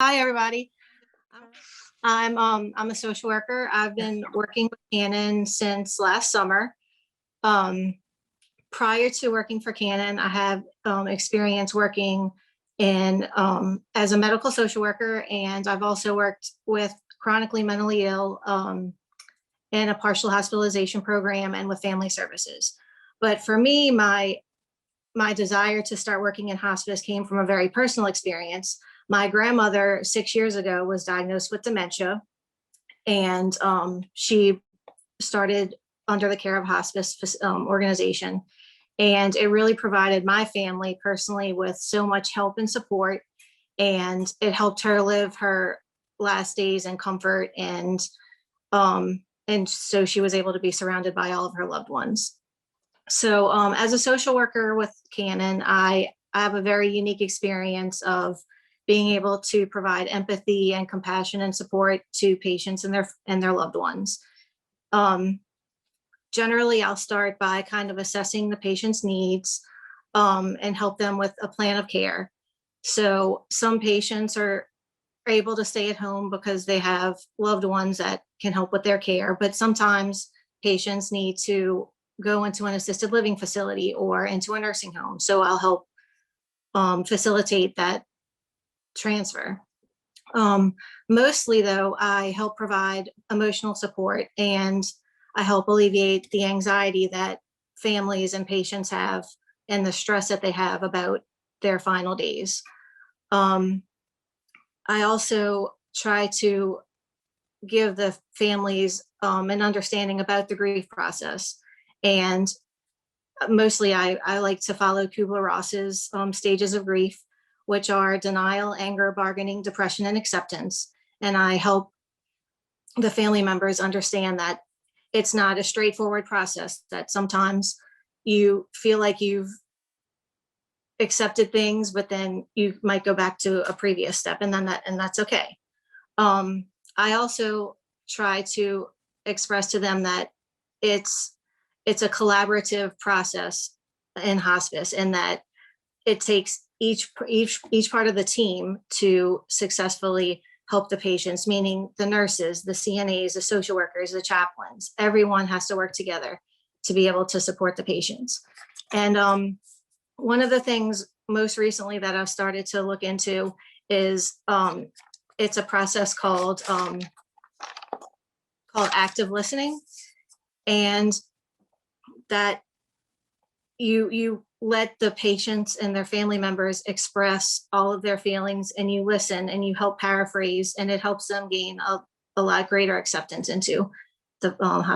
Hi, everybody. I'm a social worker. I've been working with Canon since last summer. Um, Prior to working for Canon, I have experience working in as a medical social worker, and I've also worked with chronically mentally ill in a partial hospitalization program and with family services. But for me, my desire to start working in hospice came from a very personal experience. My grandmother, 6 years ago, was diagnosed with dementia, and she started under the care of hospice organization. And it really provided my family personally with so much help and support. And it helped her live her last days in comfort. And so she was able to be surrounded by all of her loved ones. So as a social worker with Canon, I have a very unique experience of being able to provide empathy and compassion and support to patients and their loved ones. Um, Generally, I'll start by kind of assessing the patient's needs and help them with a plan of care. So some patients are able to stay at home because they have loved ones that can help with their care, but sometimes patients need to go into an assisted living facility or into a nursing home. So I'll help facilitate that transfer. Mostly, though, I help provide emotional support and I help alleviate the anxiety that families and patients have and the stress that they have about their final days. I also try to give the families an understanding about the grief process. And mostly, I like to follow Kubler-Ross's stages of grief, which are denial, anger, bargaining, depression, and acceptance. And I help the family members understand that it's not a straightforward process, that sometimes you feel like you've accepted things, but then you might go back to a previous step, and that's okay. I also try to express to them that it's a collaborative process in hospice, and that it takes each part of the team to successfully help the patients, meaning the nurses, the CNAs, the social workers, the chaplains. Everyone has to work together to be able to support the patients. And one of the things most recently that I've started to look into is it's a process called active listening, and that you let the patients and their family members express all of their feelings, and you listen and you help paraphrase, and it helps them gain a lot greater acceptance into the hospice